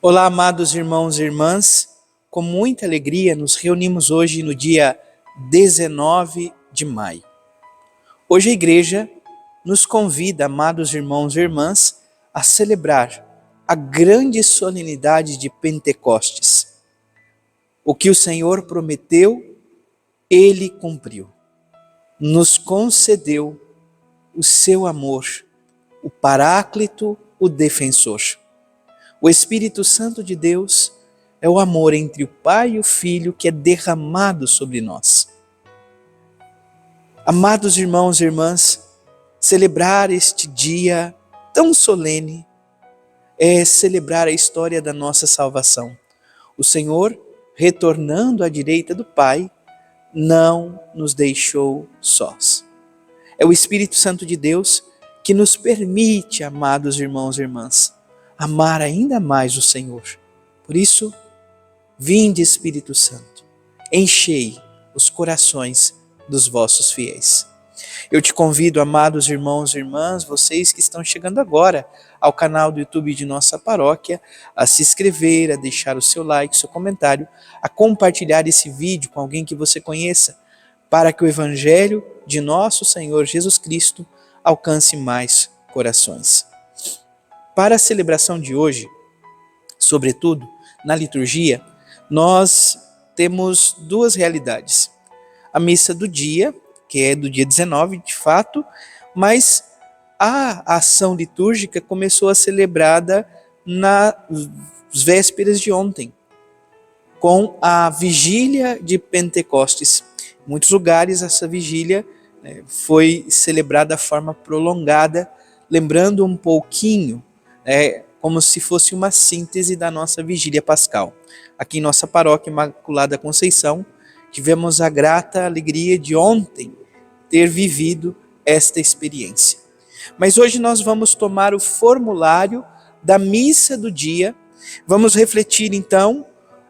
Olá, amados irmãos e irmãs, com muita alegria nos reunimos hoje no dia 19 de maio. Hoje a igreja nos convida, amados irmãos e irmãs, a celebrar a grande solenidade de Pentecostes. O que o Senhor prometeu, Ele cumpriu. Nos concedeu o seu amor, o Paráclito, o Defensor. O Espírito Santo de Deus é o amor entre o Pai e o Filho que é derramado sobre nós. Amados irmãos e irmãs, celebrar este dia tão solene é celebrar a história da nossa salvação. O Senhor, retornando à direita do Pai, não nos deixou sós. É o Espírito Santo de Deus que nos permite, amados irmãos e irmãs, amar ainda mais o Senhor. Por isso, vinde Espírito Santo, enchei os corações dos vossos fiéis. Eu te convido, amados irmãos e irmãs, vocês que estão chegando agora ao canal do YouTube de nossa paróquia, a se inscrever, a deixar o seu like, seu comentário, a compartilhar esse vídeo com alguém que você conheça, para que o Evangelho de nosso Senhor Jesus Cristo alcance mais corações. Para a celebração de hoje, sobretudo na liturgia, nós temos duas realidades. A missa do dia, que é do dia 19 de fato, mas a ação litúrgica começou a ser celebrada nas vésperas de ontem, com a vigília de Pentecostes. Em muitos lugares essa vigília foi celebrada de forma prolongada, lembrando um pouquinho como se fosse uma síntese da nossa vigília pascal. Aqui em nossa paróquia Imaculada Conceição, tivemos a grata alegria de ontem ter vivido esta experiência. Mas hoje nós vamos tomar o formulário da missa do dia, vamos refletir então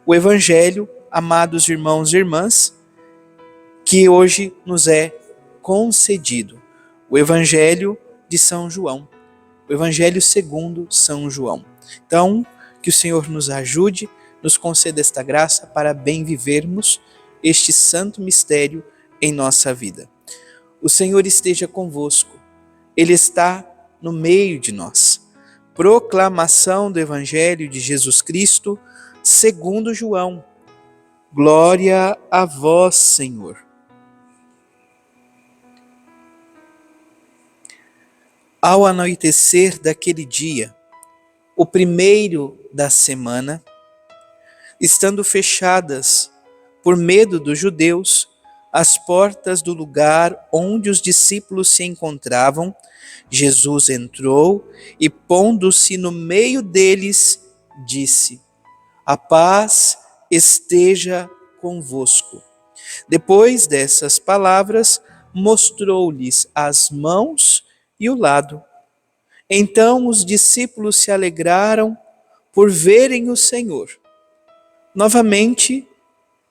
o Evangelho, amados irmãos e irmãs, que hoje nos é concedido. O Evangelho de São João. O Evangelho segundo São João. Então, que o Senhor nos ajude, nos conceda esta graça para bem vivermos este santo mistério em nossa vida. O Senhor esteja convosco, Ele está no meio de nós. Proclamação do Evangelho de Jesus Cristo segundo João. Glória a vós, Senhor. Ao anoitecer daquele dia, o primeiro da semana, estando fechadas, por medo dos judeus, as portas do lugar onde os discípulos se encontravam, Jesus entrou e, pondo-se no meio deles, disse: A paz esteja convosco. Depois dessas palavras, mostrou-lhes as mãos e o lado. Então os discípulos se alegraram por verem o Senhor. Novamente,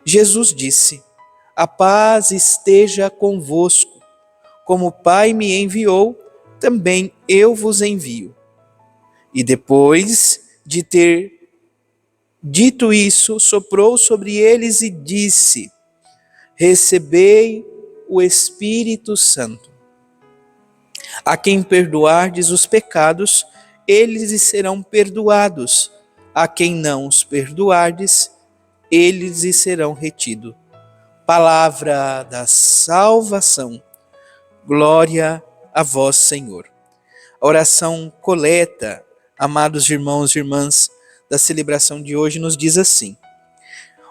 Jesus disse: A paz esteja convosco. Como o Pai me enviou, também eu vos envio. E depois de ter dito isso, soprou sobre eles e disse: Recebei o Espírito Santo. A quem perdoardes os pecados, eles lhes serão perdoados. A quem não os perdoardes, eles lhes serão retidos. Palavra da salvação. Glória a vós, Senhor. A oração coleta, amados irmãos e irmãs, da celebração de hoje nos diz assim: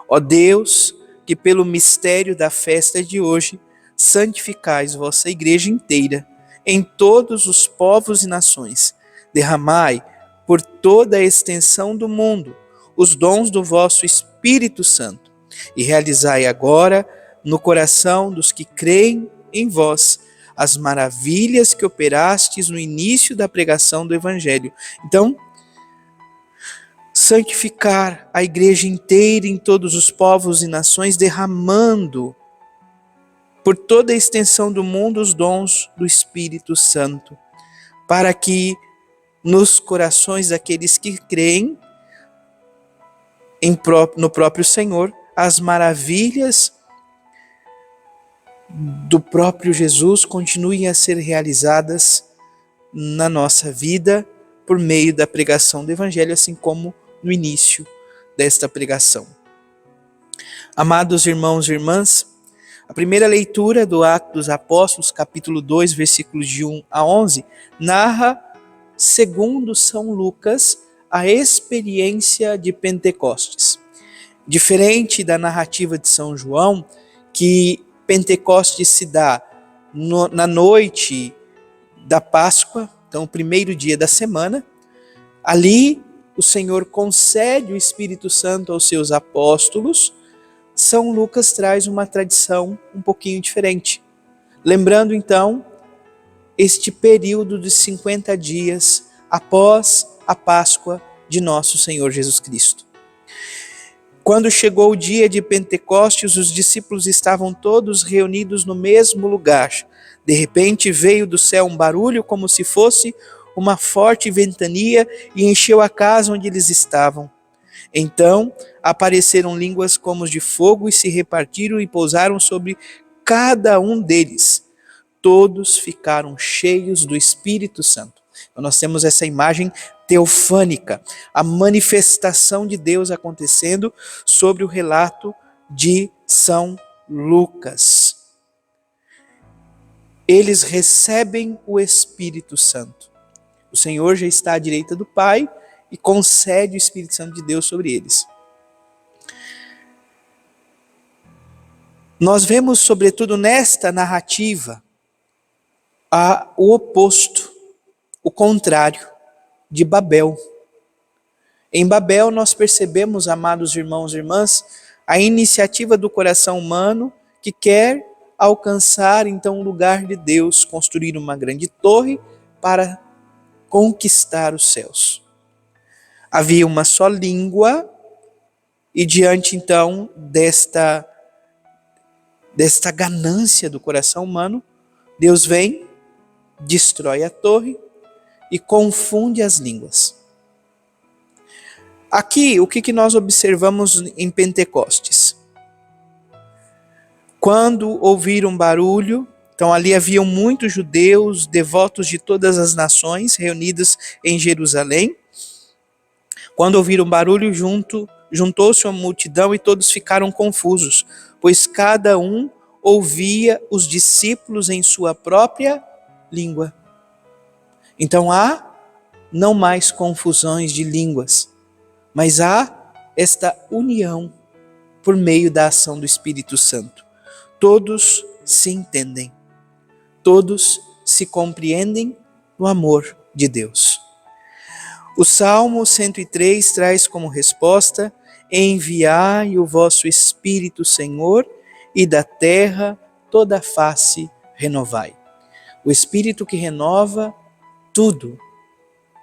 Ó Deus, que pelo mistério da festa de hoje santificais vossa igreja inteira, em todos os povos e nações, derramai por toda a extensão do mundo os dons do vosso Espírito Santo e realizai agora no coração dos que creem em vós as maravilhas que operastes no início da pregação do Evangelho. Então, santificar a igreja inteira em todos os povos e nações, derramando por toda a extensão do mundo os dons do Espírito Santo, para que nos corações daqueles que creem no próprio Senhor, as maravilhas do próprio Jesus continuem a ser realizadas na nossa vida por meio da pregação do Evangelho, assim como no início desta pregação. Amados irmãos e irmãs, a primeira leitura do Atos dos Apóstolos, capítulo 2, versículos de 1 a 11, narra, segundo São Lucas, a experiência de Pentecostes. Diferente da narrativa de São João, que Pentecostes se dá na noite da Páscoa, então o primeiro dia da semana, ali o Senhor concede o Espírito Santo aos seus apóstolos. São Lucas traz uma tradição um pouquinho diferente. Lembrando então este período de 50 dias após a Páscoa de nosso Senhor Jesus Cristo. Quando chegou o dia de Pentecostes, os discípulos estavam todos reunidos no mesmo lugar. De repente veio do céu um barulho como se fosse uma forte ventania e encheu a casa onde eles estavam. Então apareceram línguas como de fogo e se repartiram e pousaram sobre cada um deles. Todos ficaram cheios do Espírito Santo. Então nós temos essa imagem teofânica, a manifestação de Deus acontecendo sobre o relato de São Lucas. Eles recebem o Espírito Santo. O Senhor já está à direita do Pai e concede o Espírito Santo de Deus sobre eles. Nós vemos, sobretudo nesta narrativa, o oposto, o contrário de Babel. Em Babel nós percebemos, amados irmãos e irmãs, a iniciativa do coração humano que quer alcançar então o lugar de Deus, construir uma grande torre para conquistar os céus. Havia uma só língua e diante então desta ganância do coração humano, Deus vem, destrói a torre e confunde as línguas. Aqui, o que nós observamos em Pentecostes? Quando ouviram barulho, então ali haviam muitos judeus, devotos de todas as nações, reunidos em Jerusalém. Quando ouviram barulho, juntou-se uma multidão e todos ficaram confusos, pois cada um ouvia os discípulos em sua própria língua. Então há não mais confusões de línguas, mas há esta união por meio da ação do Espírito Santo. Todos se entendem, todos se compreendem no amor de Deus. O Salmo 103 traz como resposta: enviai o vosso Espírito, Senhor, e da terra toda a face renovai. O Espírito que renova tudo,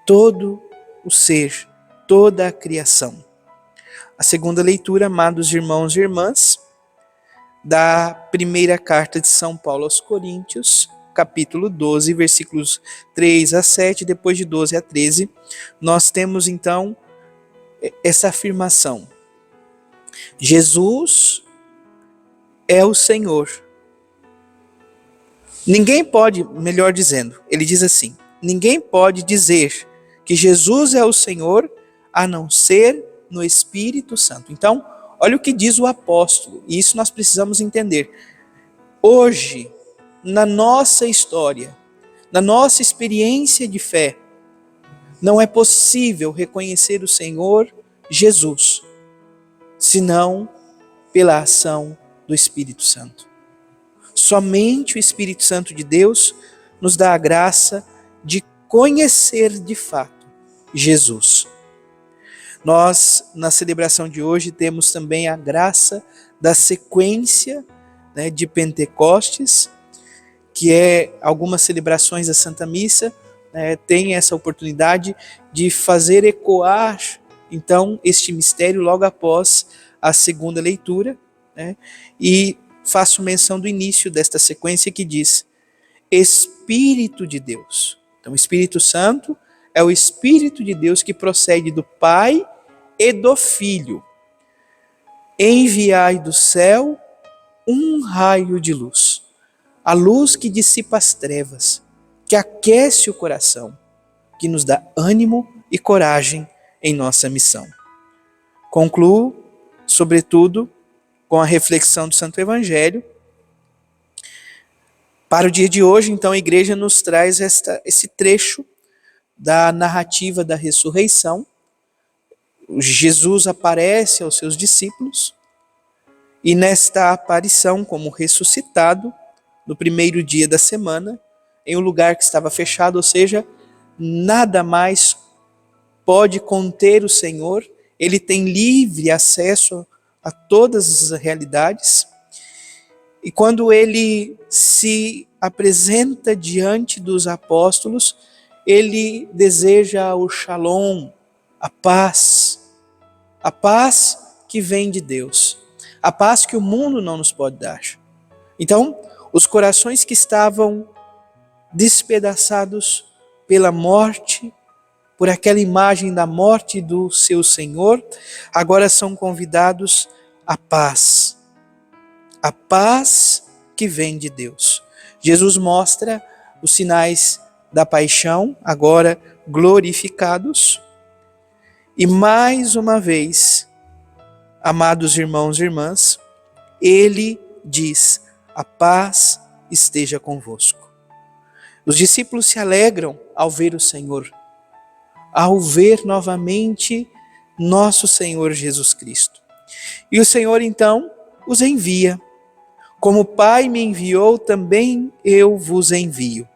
todo o ser, toda a criação. A segunda leitura, amados irmãos e irmãs, da primeira carta de São Paulo aos Coríntios, capítulo 12, versículos 3 a 7, depois de 12 a 13, nós temos então essa afirmação: Jesus é o Senhor. Ninguém pode, melhor dizendo, ele diz assim: ninguém pode dizer que Jesus é o Senhor a não ser no Espírito Santo. Então, olha o que diz o apóstolo, e isso nós precisamos entender. Hoje, na nossa história, na nossa experiência de fé, não é possível reconhecer o Senhor Jesus, senão pela ação do Espírito Santo. Somente o Espírito Santo de Deus nos dá a graça de conhecer de fato Jesus. Nós, na celebração de hoje, temos também a graça da sequência, de Pentecostes, que é algumas celebrações da Santa Missa, tem essa oportunidade de fazer ecoar, então, este mistério logo após a segunda leitura, e faço menção do início desta sequência que diz: Espírito de Deus. Então, o Espírito Santo é o Espírito de Deus que procede do Pai e do Filho. enviai do céu um raio de luz, a luz que dissipa as trevas, que aquece o coração, que nos dá ânimo e coragem em nossa missão. Concluo, sobretudo, com a reflexão do Santo Evangelho. Para o dia de hoje, então, a igreja nos traz esse trecho da narrativa da ressurreição. Jesus aparece aos seus discípulos e nesta aparição como ressuscitado, no primeiro dia da semana, em um lugar que estava fechado, ou seja, nada mais pode conter o Senhor, ele tem livre acesso a todas as realidades. E quando ele se apresenta diante dos apóstolos, ele deseja o shalom, a paz que vem de Deus, a paz que o mundo não nos pode dar. Então, os corações que estavam despedaçados pela morte, por aquela imagem da morte do seu Senhor, agora são convidados à paz. A paz que vem de Deus. Jesus mostra os sinais da paixão, agora glorificados. E mais uma vez, amados irmãos e irmãs, ele diz: a paz esteja convosco. Os discípulos se alegram ao ver o Senhor, ao ver novamente nosso Senhor Jesus Cristo. E o Senhor então os envia. Como o Pai me enviou, também eu vos envio.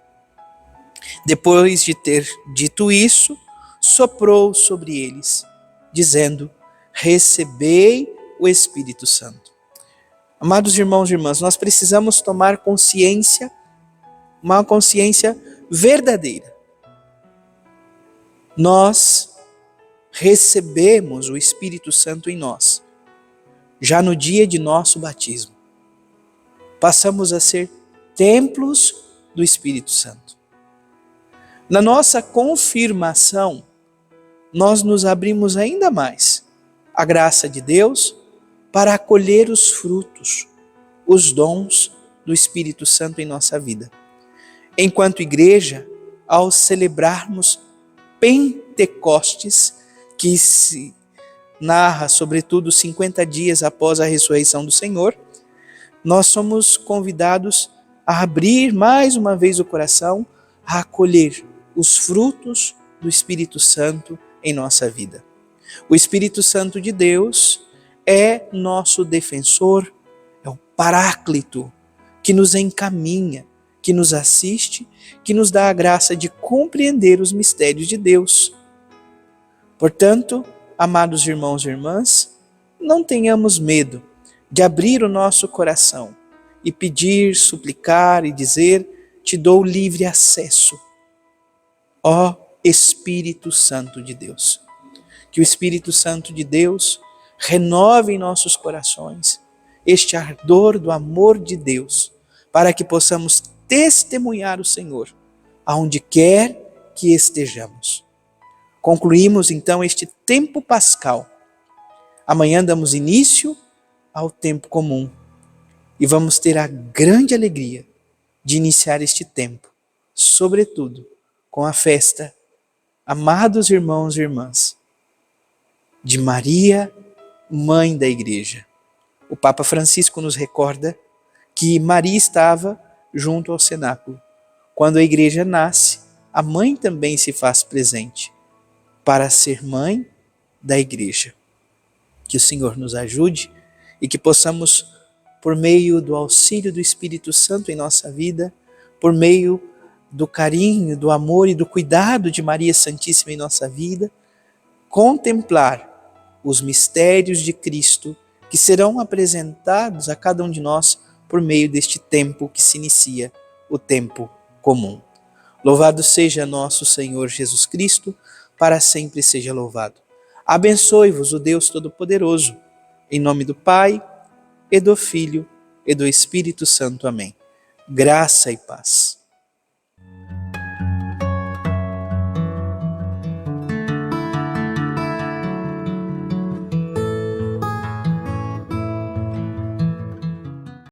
Depois de ter dito isso, soprou sobre eles, dizendo: recebei o Espírito Santo. Amados irmãos e irmãs, nós precisamos tomar consciência, uma consciência verdadeira. Nós recebemos o Espírito Santo em nós, já no dia de nosso batismo. Passamos a ser templos do Espírito Santo. Na nossa confirmação, nós nos abrimos ainda mais à graça de Deus para acolher os frutos, os dons do Espírito Santo em nossa vida. Enquanto igreja, ao celebrarmos Pentecostes, que se narra sobretudo 50 dias após a ressurreição do Senhor, nós somos convidados a abrir mais uma vez o coração, a acolher os frutos do Espírito Santo em nossa vida. O Espírito Santo de Deus é nosso defensor, é o Paráclito, que nos encaminha, que nos assiste, que nos dá a graça de compreender os mistérios de Deus. Portanto, amados irmãos e irmãs, não tenhamos medo de abrir o nosso coração e pedir, suplicar e dizer: te dou livre acesso, ó Espírito Santo de Deus. Que o Espírito Santo de Deus renove em nossos corações este ardor do amor de Deus, para que possamos testemunhar o Senhor aonde quer que estejamos. Concluímos então este tempo pascal. Amanhã damos início ao tempo comum e vamos ter a grande alegria de iniciar este tempo, sobretudo com a festa, amados irmãos e irmãs, de Maria, Mãe da Igreja. O Papa Francisco nos recorda que Maria estava junto ao cenáculo. Quando a Igreja nasce, a Mãe também se faz presente para ser Mãe da Igreja. Que o Senhor nos ajude e que possamos, por meio do auxílio do Espírito Santo em nossa vida, por meio do carinho, do amor e do cuidado de Maria Santíssima em nossa vida, contemplar os mistérios de Cristo que serão apresentados a cada um de nós por meio deste tempo que se inicia, o tempo comum. Louvado seja nosso Senhor Jesus Cristo, para sempre seja louvado. Abençoe-vos o Deus Todo-Poderoso, em nome do Pai, e do Filho, e do Espírito Santo. Amém. Graça e paz.